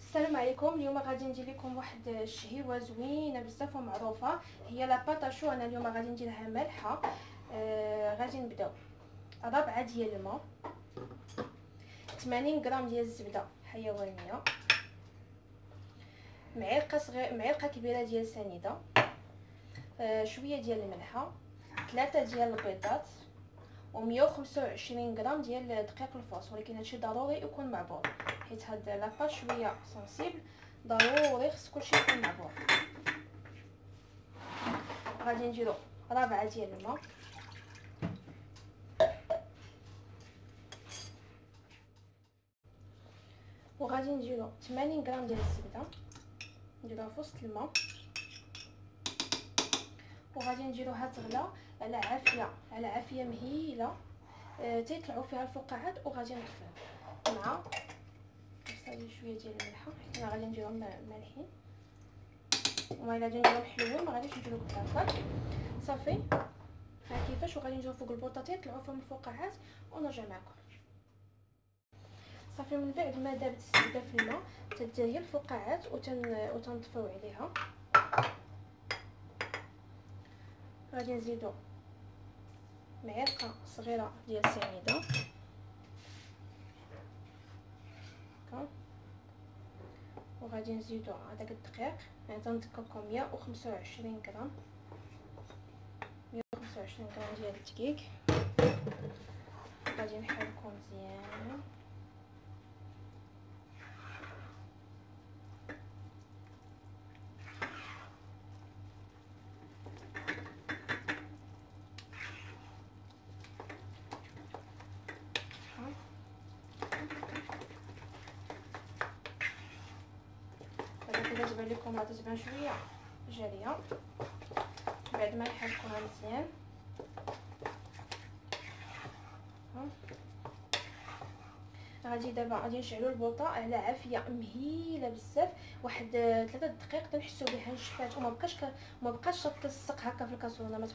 السلام عليكم. اليوم غادي ندير لكم واحد الشهيوه زوينه بزاف ومعروفه، هي لا باتاشو. انا اليوم غادي نديرها مالحه. غادي نبداو. ربعه ديال الماء، 80 غرام ديال الزبده حيوانيه، معلقه كبيره ديال سنيده، شويه ديال الملحه، 3 ديال البيضات، و125 غرام ديال دقيق الفرص. ولكن هادشي ضروري يكون معبور، حيت هاد لاباط شويه سنسيبل، ضروري خص كلشي يكون معبور. غادي نديرو ربعه ديال الماء، وغادي نديرو 80 غرام ديال الزبده، نديروها في وسط الماء، وغادي نديروها تغلى على عافيه مهيله تيطلعوا فيها الفقاعات، وغادي نطفيها مع شويه ديال الملحه، حيت انا غادي نديرهم مالحين، وما الا غادي نديرهم حلوين ما غاديش نديرو كثار. صافي ها كيفاش. وغادي نديرو فوق البوطاطيه يطلعوا فيهم الفقاعات ونرجع معكم. صافي من بعد ما دابت الزبده في الماء تدير هي الفقاعات وتنطفيو عليها. غادي نزيدو معلقه صغيره ديال السنيده هكا، وغادي نزيدو هذاك الدقيق، يعني تنذكركم 125 غرام، 125 غرام ديال الدقيق. غادي نحركو مزيان. كتبان لكم راه تتبان شويه جاريه. بعد ما نحركوها مزيان دابا غادي نشعلوا البوطه على عافيه مهيله بزاف، واحد 3 دقائق تنحسوا بها نشفات، وما بقاش تلصق هكا في الكاسرونه، ما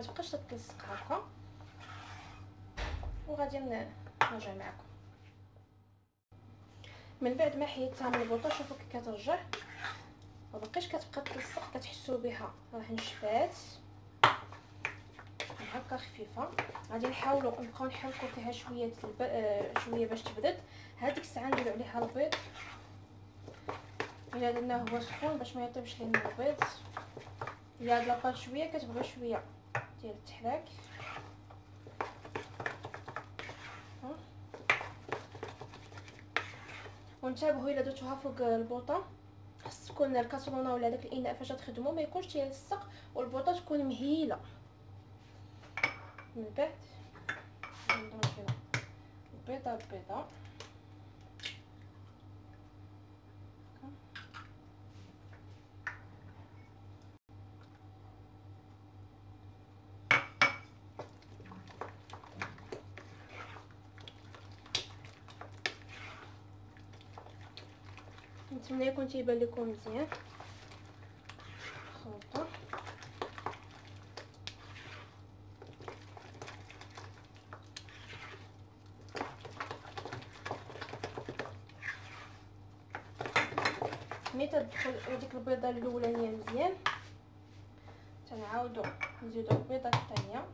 تبقاش تلصق هكا. وغادي نرجع معكم من بعد ما حيدتها من البوطه. شوفوا كي كترجع، ما بقاش كتبقى تلصق، كتحسوا بها راه نشفات هكا خفيفه. غادي نبقاو نحركوا فيها شويه باش تبرد. هذيك الساعه نديروا عليها البيض، الا درناه هو سخون باش ما يطيبش لينا البيض. الا هاد لاباط شويه كتبغي شويه ديال التحراك. وانتبهوا الا درتوها فوق البوطه، خص تكون الكاسرونه ولا داك الاناء فاش تخدموا ما يكونش تيلصق، والبوطه تكون مهيله. من بعد نضربو البيضه ببيضه نتمنى يكون تيبان لكم مزيان الخلطه. ملي تدخل هذيك البيضه الاولانيه مزيان تنعاودو نزيدو البيضه الثانيه.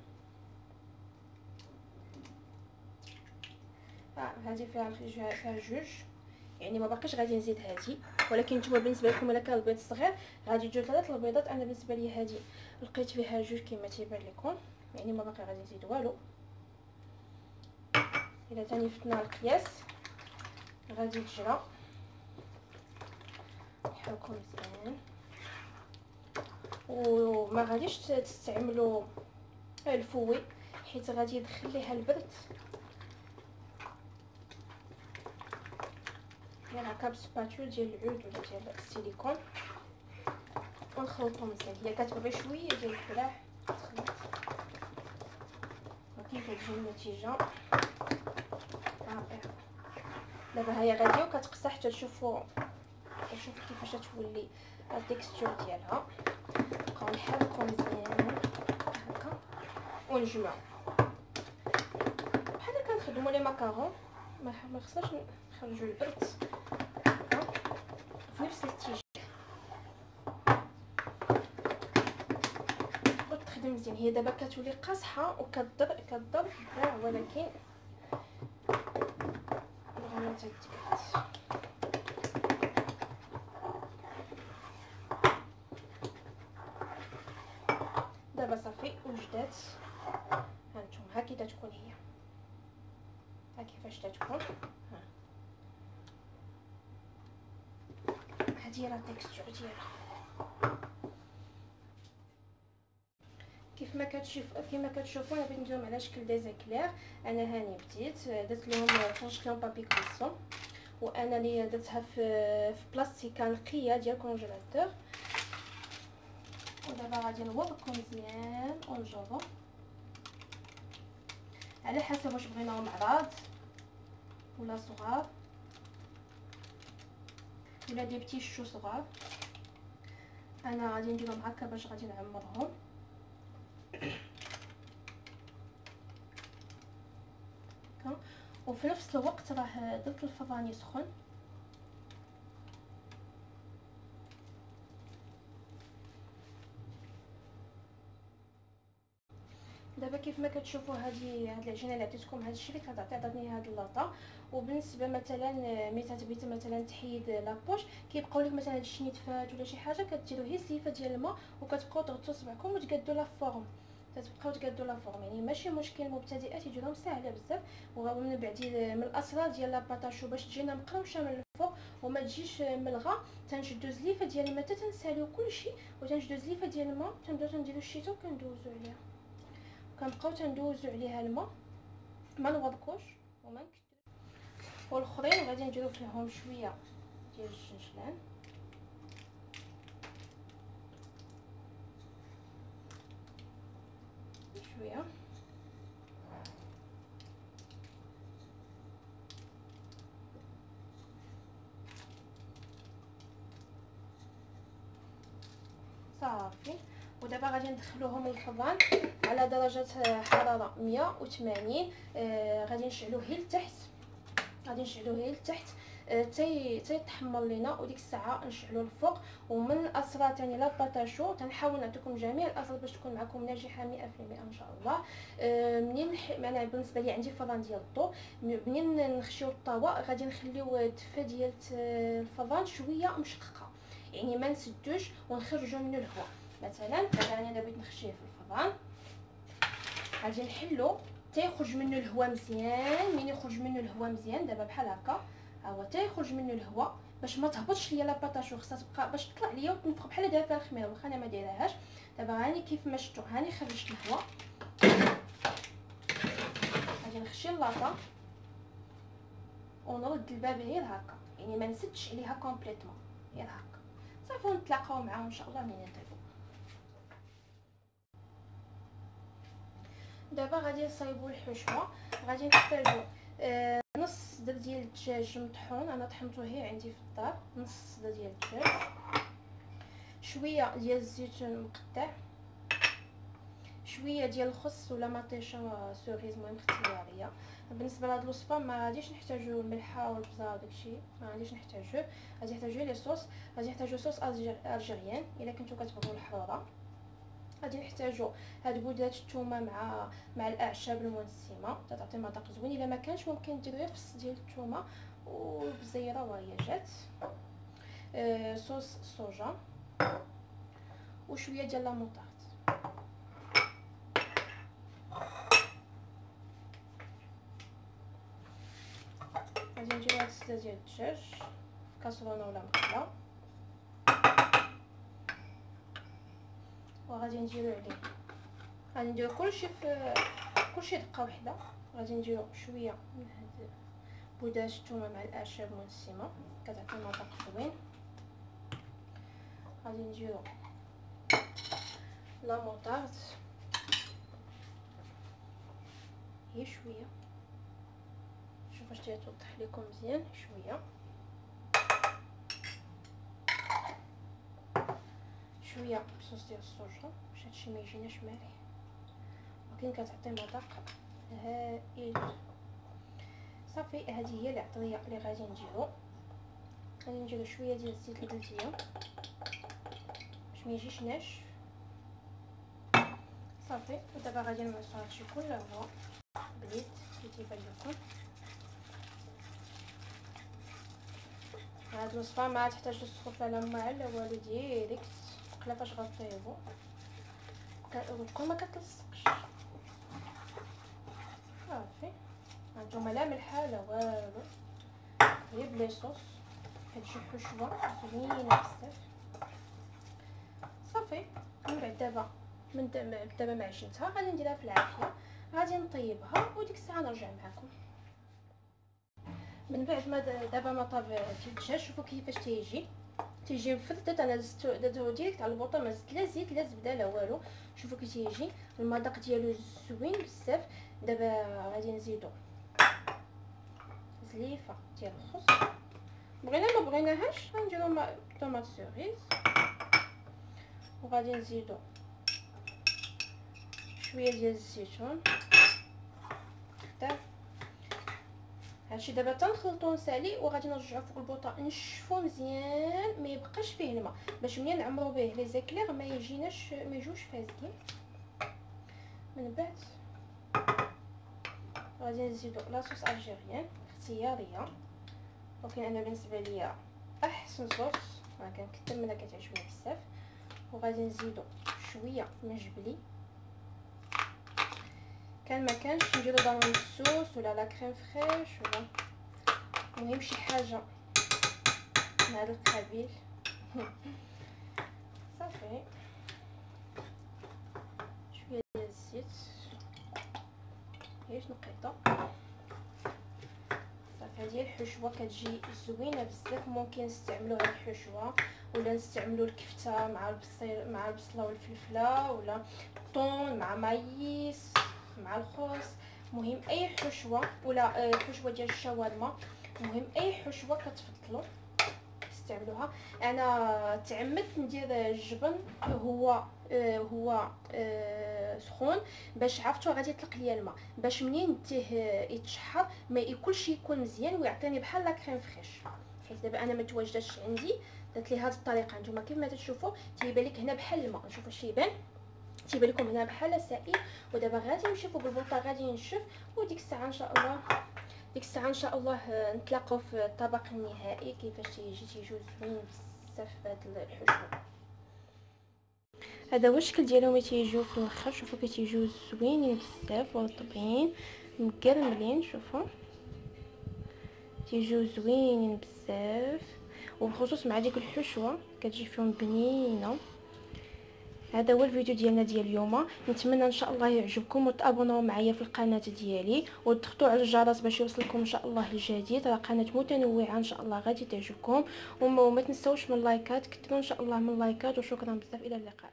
هذه فيها جوج، يعني ما باقيش غادي نزيد هذه، ولكن نتوما بالنسبه لكم الا كان البيض صغير غادي تجيو 3 البيضات. انا بالنسبه لي هذه لقيت فيها جوج كما تيبان لكم، يعني ما باقي غادي نزيد والو. الا ثاني فتنا القياس غادي تجرى نحركو مزيان، وما غاديش تستعملوا الفوي حيت غادي يدخل ليها البرد. ديال هكا بسباتول ديال العود ولا ديال السيليكون ونخلطو مزيان. هي كتبغي شويه ديال الفلاح تخلط، وكيف تجي النتيجه رائعه. دابا هي غادي وكتقصى حتى تشوفوا كيفاش تولي التكستور ديالها. نبقاو نحركو مزيان هكا ونجمعو بحال كنخدموا لي ماكارون. ما خصناش نخرجوا البرد هكا. نفس الاتجاه وتخدم مزيان. هي دابا كتولي قاصحه وكضر كاع، ولكن الغمره تتقاد. دابا صافي وجدات. هانتوما ها كي تكون هي، ها كيفاش تتكون. هادي راه التكستور ديالها. كيما كتشوفوا انا بغيت نديرهم على شكل ديزيكلير. انا هاني بديت درت لهم فرشت لهم بابي كريسون، وانا اللي درتها في بلاستيكه نقيه ديال كونجيلاتور. ودابا غادي نوضقهم مزيان ونجرو على حسب واش بغيناهم عراض ولا صغار ولا دي بتي شو صغار. انا غادي نديرهم هكا باش غادي نعمرهم. وفي نفس الوقت راه درت الفران يسخن. دابا كيف ما كتشوفوا هاد العجينه اللي عطيتكم، هاد الشيء اللي عطاتني هاد اللاطه. وبالنسبه مثلا ملي تبغي مثلا تحيد لابوش، كيبقاو لك مثلا هاد الشيء نتفات ولا شي حاجه، كديروا غير سيفه ديال الماء وكتبقاو تغطوا صبعكم وتقادوا لا فورم. تتبقاو تقادوا لا فورم، يعني ماشي مشكل. المبتدئات يجيهم ساهله بزاف. ومن بعد من الاسرار ديال لاباطاشو باش تجينا مقروشه من الفوق وما تجيش ملغه، تنشدو زليفه ديال الماء حتى تنساليو كلشي، وتنشدو زليفه ديال الماء تنبداو تنديرو الشيته وكندوزو عليها. كنبقاو تندوزو عليها الماء، ما نغلقوش وما نكترو. والاخرين غادي نديرو فيهم شويه ديال الجنجلان. شويه صافي. ودابا غادي ندخلوهم الفران على درجه حراره 180. غادي نشعلوه غير لتحت، تيتحمر لينا، وديك الساعه نشعلو الفوق. ومن الاسرار ثاني لاباطاشو تنحاول نعطيكم جميع الاسرار باش تكون معكم ناجحه 100% ان شاء الله. منين انا بالنسبه لي عندي فران ديال الضو، منين نخشيو الطاوه غادي نخليو الدفه ديال الفران شويه مشققه، يعني ما نسدوش ونخرجوا منه الهواء. مثلا انا بغيت نخشيه في الفران، غادي نحلو تيخرج منه الهواء مزيان. من يخرج منه الهواء مزيان دابا بحال هكا، ها هو تيخرج منه الهواء باش ما تهبطش ليا لاباطاشو، خصها تبقى باش تطلع ليا وتنفخ بحال دايره فيها الخميره، واخا انا ما دايرهاش. دابا هاني كيف ما شفتوا، هاني خرجت الهواء. غادي نخشي اللاطه ونرد الباب غير هكا، يعني ما نسدش عليها كومبليتوم، غير هكا صافي. ونتلاقاو معاهم ان شاء الله منين نطيبو. دابا غادي نصايبوا الحشوه. غادي نحتاجوا نص صدر ديال الدجاج مطحون، انا طحنته هي عندي في الدار، نص صدر ديال الدجاج، شويه ديال الزيتون مقطع، شويه ديال الخس ولا مطيشه سوريز، المهم اختياريه. بالنسبه لهاد الوصفه ما غاديش نحتاجوا الملحه والبزار وداكشي، ما غاديش نحتاجوه. غادي نحتاجوا لي صوص، غادي نحتاجوا صوص الجيريان الا كنتو كتبغوا الحراره. غادي نحتاجوا هاد بودات الثومه مع الاعشاب المنسمه، تعطي مذاق زوين. الا ما كانش ممكن ديروا فص ديال الثومه وبزيره وهي جات. صوص الصوجا وشويه ديال لاموطارد. غادي نديرو هاد الصدر ديال الدجاج في كاسرونه ولا مقله، وغادي نديرو عليه، غادي نديرو كلشي دقه واحده. غادي نديرو شويه من هاد بودات الثومه مع الاعشاب المنسمه، كتعطي مذاق زوين. غادي نديرو لا موطارد هي شويه، شوف واش تيوضح لكم مزيان، شويه بصوص ديال الصوجا باش هادشي ما يجيناش مالح، ولكن كتعطي مذاق هائل. صافي هذه هي العطريه اللي غادي نديرو. غادي نديرو شويه ديال الزيت البلديه باش ما يجيش ناشف. صافي، ودابا غادي نمعسو هادشي كله هو بليت كي تيبان لكم. هاد الوصفه ما تحتاج تسخف لا ماء لا والو، ديريكت بقلا فاش غطيبو وتكون ما كتلصقش. صافي، هانتوما لا ملحه لا والو، غير بلي صوص كتجي حشوه زوينه بزاف. صافي، من بعد دابا ما عجنتها غادي نديرها في العافيه، غادي نطيبها وديك الساعه نرجع معكم. من بعد ما دابا ما طاب الدجاج، شوفوا كيفاش تيجي مفردت. انا درتو ديريكت على البوطه، ما زدت لا زيت لا زبده لا والو. شوفوا كي تيجي المذاق ديالو زوين بزاف. دابا غادي نزيدو زليفه ديال الخس، بغينا ما بغيناهاش غنديرو طوماط سوريز، وغادي نزيدو شويه ديال الزيتون خضر. هادشي دابا تنخلطو نسالي، وغادي نرجعو فوق البوطه نشفو مزيان، ما يبقاش فيه الماء باش ملي نعمرو به لي زيكلير ما يجوش فاسدين. من بعد غادي نزيدو لاصوص الجيريان اختياريه، ولكن انا بالنسبه ليا احسن صوص، انا كنكثر منها كتعجبني بزاف. وغادي نزيدو شويه من جبلي، كان ما كانش نديرو دانون الصوص ولا لا كريم فريش ولا المهم شي حاجه من هذا القبيل. صافي، شويه ديال الزيت غير نقيطه. صافي، هذه الحشوه كتجي زوينه بزاف. ممكن نستعملوا هذه الحشوه ولا نستعملوا الكفته مع البصله والفلفله، ولا الطون مع مايس مع الخس. مهم اي حشوه، ولا حشوه ديال الشاورما. مهم اي حشوه كتفضلوا استعملوها. انا تعمدت ندير الجبن هو سخون باش عرفتو غادي يطلق ليا الماء، باش منين يتشحر ما ياكلش، يكون مزيان ويعطيني بحال لا كريم فريش. حيت دابا انا ما تواجدش عندي، درت لي هذه الطريقه. نتوما كيف ما تشوفوا تيبان لك هنا بحال الماء، نشوفوا اش تيبان لكم هنا بحال سائل. ودابا غادي نمشي فوق البوطه غادي نشف، وديك الساعه ان شاء الله نتلاقاو في الطبق النهائي كيفاش تيجيو زوين بزاف هاد الحشوه. هذا هو الشكل ديالهم تيجيو في الاخر. شوفوا كيتيجيو زوينين بزاف ورطبين مكرملين. شوفوا تيجيو زوينين بزاف، وبخصوص مع ديك الحشوه كتجي فيهم بنينه. هذا هو الفيديو ديالنا ديال اليوم. نتمنى ان شاء الله يعجبكم، وتابوناو معايا في القناه ديالي، وتضغطوا على الجرس باش يوصلكم ان شاء الله الجديد. راه قناه متنوعه ان شاء الله غادي تعجبكم. وما تنسوش من اللايكات، كثروا ان شاء الله من اللايكات. وشكرا بزاف، الى اللقاء.